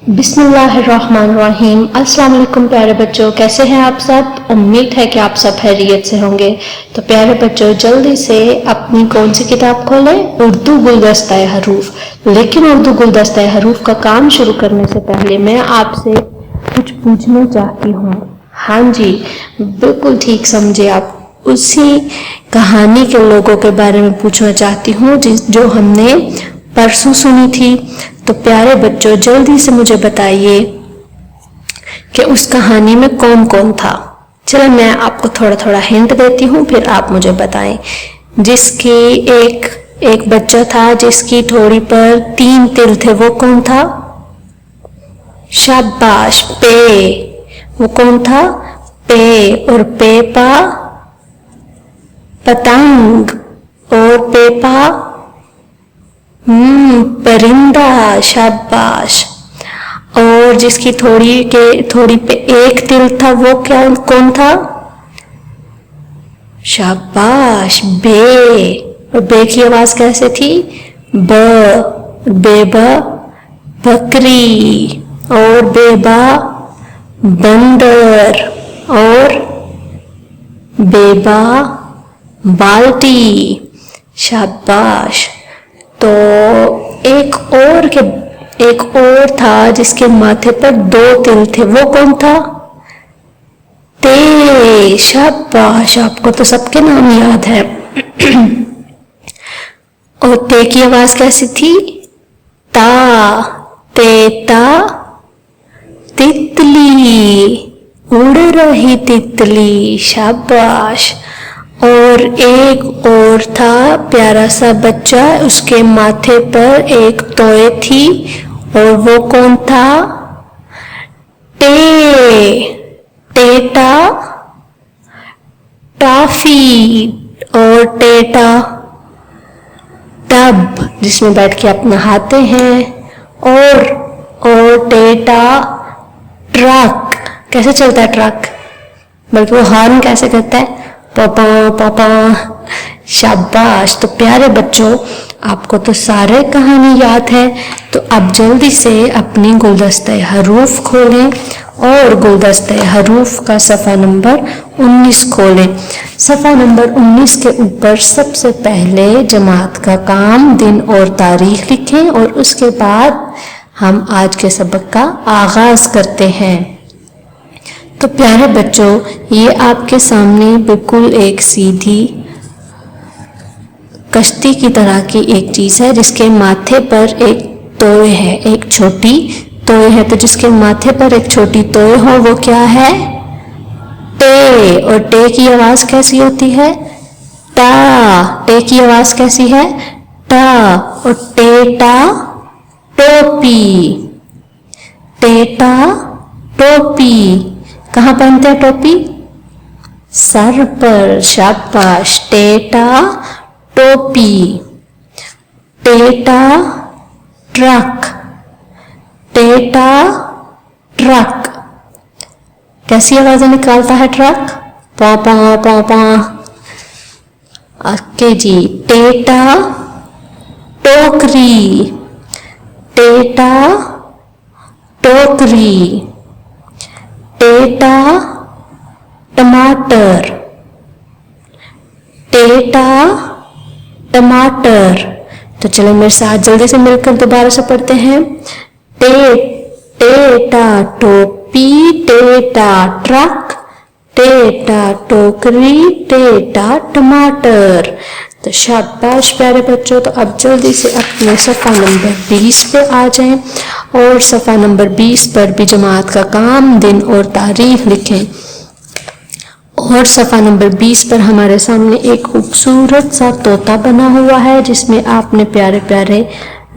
बिस्मिल्लाहिर्रहमानिर्रहीम। अस्सलाम वालेकुम प्यारे बच्चों, कैसे हैं आप सब। उम्मीद है कि आप सब खैरियत से होंगे। तो प्यारे बच्चों, जल्दी से अपनी कौन सी किताब खोलें, उर्दू गुलदस्ता हरूफ। लेकिन उर्दू गुलदस्ता हरूफ का काम शुरू करने से पहले मैं आपसे कुछ पूछना चाहती हूँ। हाँ जी, बिल्कुल ठीक समझे आप। उसी कहानी के लोगों के बारे में पूछना चाहती हूँ जो हमने परसों सुनी थी। तो प्यारे बच्चों, जल्दी से मुझे बताइए कि उस कहानी में कौन कौन था। चलो मैं आपको थोड़ा थोड़ा हिंट देती हूँ, फिर आप मुझे बताएं। जिसकी एक बच्चा था जिसकी ठोड़ी पर 3 तिल थे, वो कौन था। शाबाश, पे। वो कौन था, पे। और पेपा पतंग, और पेपा परिंदा। शाबाश। और जिसकी थोड़ी पे 1 तिल था, वो कौन था। शाबाश, बे। और बे की आवाज कैसे थी, बेबा बकरी, और बेबा बंदर, और बेबा बाल्टी। शाबाश। तो एक और था जिसके माथे पर 2 तिल थे, वो कौन था, ते। शाबाश, आपको तो सबके नाम याद है। और ते की आवाज कैसी थी, ता। तेता तितली, उड़ रही तितली। शाबाश। और एक और था प्यारा सा बच्चा, उसके माथे पर एक तोय थी, और वो कौन था, टेटा टॉफी, और टेटा टब जिसमें बैठ के आप नहाते हैं, और टेटा ट्रक। कैसे चलता है ट्रक, बल्कि वो हॉर्न कैसे करता है, पापा पापा। शाबाश। तो प्यारे बच्चों, आपको तो सारे कहानी याद है। तो आप जल्दी से अपनी गुलदस्ता हरूफ खोलें और गुलदस्ता हरूफ का सफ़ा नंबर 19 खोलें। सफ़ा नंबर 19 के ऊपर सबसे पहले जमात का काम, दिन और तारीख लिखें, और उसके बाद हम आज के सबक का आगाज करते हैं। तो प्यारे बच्चों, ये आपके सामने बिल्कुल एक सीधी कश्ती की तरह की एक चीज है, जिसके माथे पर एक तोय है, एक छोटी तोय है। तो जिसके माथे पर एक छोटी तोय हो, वो क्या है, टे। और टे की आवाज कैसी होती है, टा। टे की आवाज कैसी है, टा। और टेटा टोपी, टेटा टोपी। कहाँ पहनते हैं टोपी, सर पर। शाबाश। टेटा टोपी। टेटा ट्रक, टेटा ट्रक। कैसी आवाजें निकालता है ट्रक, पा पा पा पा। ओके जी। टेटा टोकरी, टेटा टोकरी। टेटा टमाटर, टेटा टमाटर। तो चलो मेरे साथ जल्दी से मिलकर दोबारा से पढ़ते हैं। टेटा टोपी, टेटा ट्रक, टेटा टोकरी, टेटा टमाटर। तो शाबाश प्यारे बच्चों। तो अब जल्दी से अपने सफ़ा नंबर 20 पे आ जाएं, और सफ़ा नंबर 20 पर भी जमात का काम, दिन और तारीख लिखें। और सफ़ा नंबर 20 पर हमारे सामने एक खूबसूरत सा तोता बना हुआ है, जिसमें आपने प्यारे प्यारे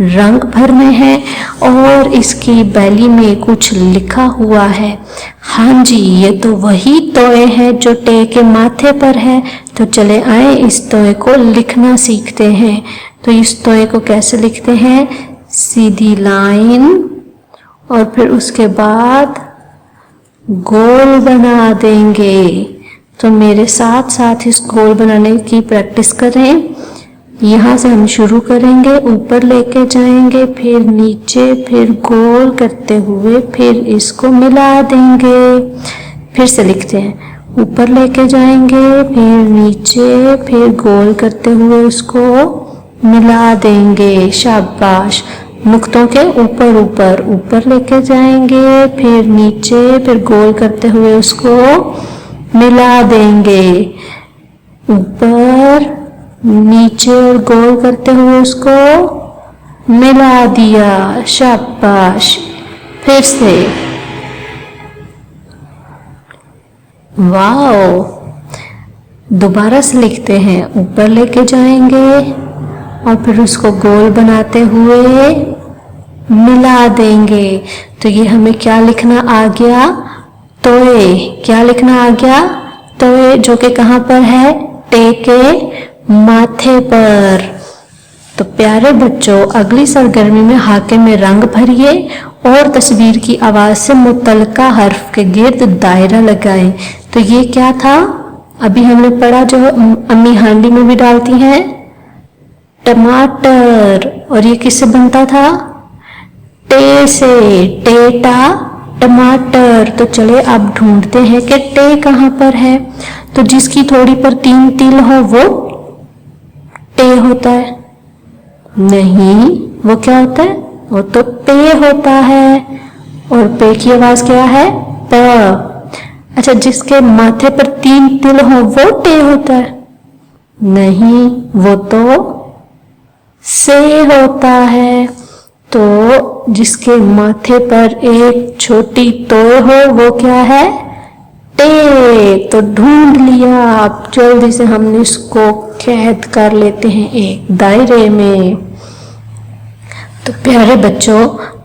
रंग भरने हैं, और इसकी बैली में कुछ लिखा हुआ है। हाँ जी, ये तो वही तोय है जो टे के माथे पर है। तो चले आए इस तोय को लिखना सीखते हैं। तो इस तोय को कैसे लिखते हैं, सीधी लाइन, और फिर उसके बाद गोल बना देंगे। तो मेरे साथ साथ इस गोल बनाने की प्रैक्टिस करें। यहाँ से हम शुरू करेंगे, ऊपर लेके जाएंगे, फिर नीचे, फिर गोल करते हुए फिर इसको मिला देंगे। फिर से लिखते हैं, ऊपर लेके जाएंगे, फिर नीचे, फिर गोल करते हुए उसको मिला देंगे। शाबाश। नुक्तों के ऊपर ऊपर, ऊपर लेके जाएंगे, फिर नीचे, फिर गोल करते हुए उसको मिला देंगे। ऊपर, नीचे और गोल करते हुए उसको मिला दिया। शाबाश। फिर से, वाओ। दोबारा से लिखते हैं, ऊपर लेके जाएंगे और फिर उसको गोल बनाते हुए मिला देंगे। तो ये हमें क्या लिखना आ गया? तोए। क्या लिखना आ गया? तोए, जो कि कहाँ पर है? टे के माथे पर। तो प्यारे बच्चों, अगली सरगर्मी में हाके में रंग भरिए और तस्वीर की आवाज से मुतलका हर्फ के गिर्द दायरा लगाएं। तो ये क्या था? अभी हमने पढ़ा, जो अम्मी हांडी में भी डालती हैं, टमाटर। और ये किससे बनता था? टे से। टेटा टमाटर। तो चले अब ढूंढते हैं कि टे कहाँ पर है। तो जिसकी थोड़ी पर 3 तिल हो वो टे होता है? नहीं, वो क्या होता है? वो तो पे होता है। और पे की आवाज क्या है? प। अच्छा, जिसके माथे पर 3 तिल हो वो टे होता है? नहीं, वो तो से होता है। तो जिसके माथे पर एक छोटी तोय हो वो क्या है? टे। तो ढूंढ लिया। अब जल्दी से हम इसको कैद कर लेते हैं एक दायरे में। तो प्यारे बच्चों,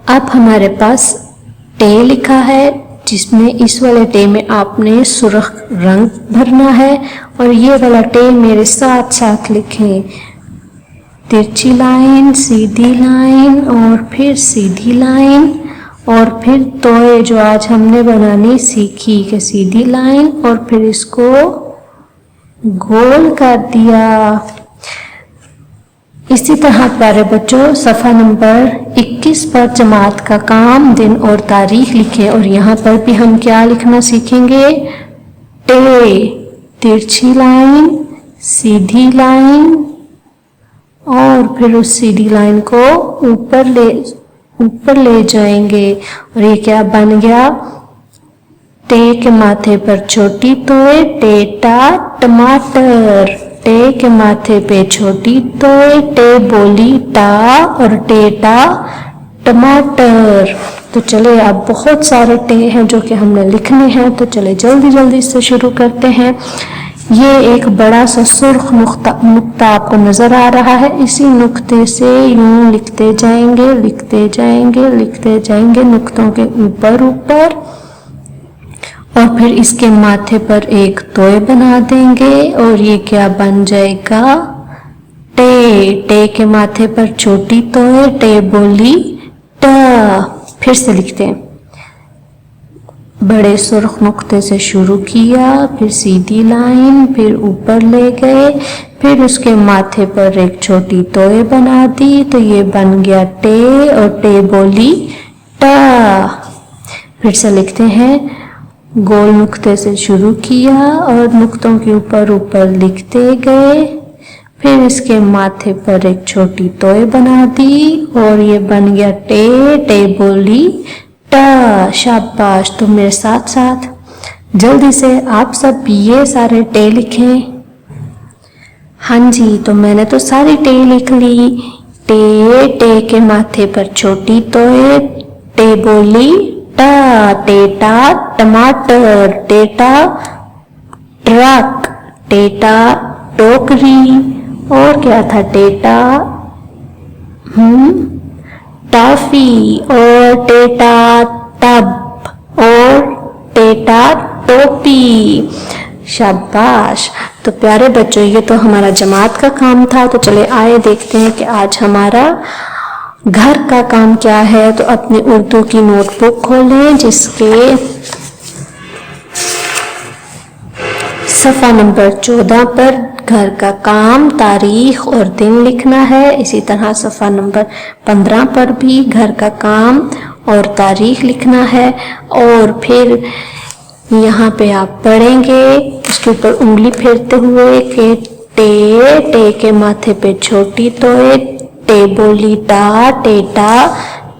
अब हमारे पास टे लिखा है, जिसमें इस वाले टे में आपने सुर्ख रंग भरना है और ये वाला टे मेरे साथ साथ लिखें। तिरछी लाइन, सीधी लाइन और फिर सीधी लाइन और फिर तोय, जो आज हमने बनानी सीखी कि सीधी लाइन और फिर इसको गोल कर दिया। इसी तरह प्यारे बच्चों, सफ़ा नंबर 21 पर जमात का काम, दिन और तारीख लिखें और यहाँ पर भी हम क्या लिखना सीखेंगे? टे, तिरछी लाइन, सीधी लाइन और फिर उस सीधी लाइन को ऊपर ले जाएंगे। और ये क्या बन गया? टे के माथे पर छोटी तोय, टेटा टमाटर। टे के माथे पे छोटी तोय, टे बोली टा और टेटा टमाटर। तो चले, अब बहुत सारे टे हैं जो कि हमने लिखने हैं, तो चले जल्दी जल्दी से शुरू करते हैं। ये एक बड़ा सा सुर्ख नुक्ता आपको नजर आ रहा है। इसी नुक्ते से यूं लिखते जाएंगे, लिखते जाएंगे, लिखते जाएंगे नुक्तों के ऊपर ऊपर और फिर इसके माथे पर एक तोय बना देंगे और ये क्या बन जाएगा? टे। टे के माथे पर छोटी तोय, टे बोली टा। फिर से लिखते हैं, बड़े सुर्ख नुक्ते से शुरू किया, फिर सीधी लाइन, फिर ऊपर ले गए, फिर उसके माथे पर एक छोटी तोय बना दी, तो ये बन गया टे और टे बोली टा। फिर से लिखते हैं, गोल नुक्ते से शुरू किया और नुक्तों के ऊपर ऊपर लिखते गए, फिर इसके माथे पर एक छोटी तोय बना दी और ये बन गया टे। टे बोली टा। शाबाश। तो मेरे साथ साथ जल्दी से आप सब ये सारे टे लिखें। हाँ जी, तो मैंने तो सारी टे लिख ली। टे, टे के माथे पर छोटी तोय, टे बोली टा, टेटा टमाटर, टेटा ट्रक, टेटा टोकरी और क्या था? टेटा टॉफी और टेटा टब और टेटा टोपी। शाबाश। तो प्यारे बच्चों, ये तो हमारा जमात का काम था। तो चले आए देखते हैं कि आज हमारा घर का काम क्या है। तो अपनी उर्दू की नोटबुक खोलें, जिसके सफ़ा नंबर 14 पर घर का काम, तारीख और दिन लिखना है। इसी तरह सफ़ा नंबर 15 पर भी घर का काम और तारीख लिखना है। और फिर यहाँ पे आप पढ़ेंगे उसके ऊपर उंगली फेरते हुए कि टे के माथे पे छोटी तोय, टे बोली टा, टेटा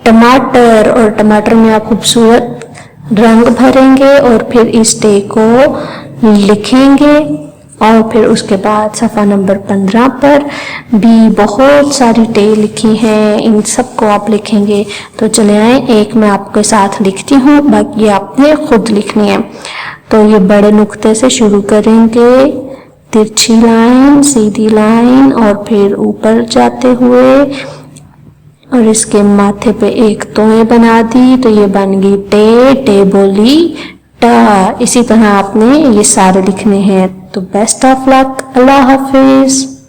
टमाटर, और टमाटर में आप खूबसूरत रंग भरेंगे और फिर इस टे को लिखेंगे। और फिर उसके बाद सफ़ा नंबर 15 पर भी बहुत सारी टे लिखी हैं, इन सब को आप लिखेंगे। तो चले आए, एक मैं आपके साथ लिखती हूँ, बाकी आपने खुद लिखनी है। तो ये बड़े नुक्ते से शुरू करेंगे, तिरछी लाइन, सीधी लाइन और फिर ऊपर जाते हुए, और इसके माथे पे एक तोय बना दी तो ये बन गई टे बोली टा। इसी तरह आपने ये सारे लिखने हैं। तो best of luck, Allah Hafiz.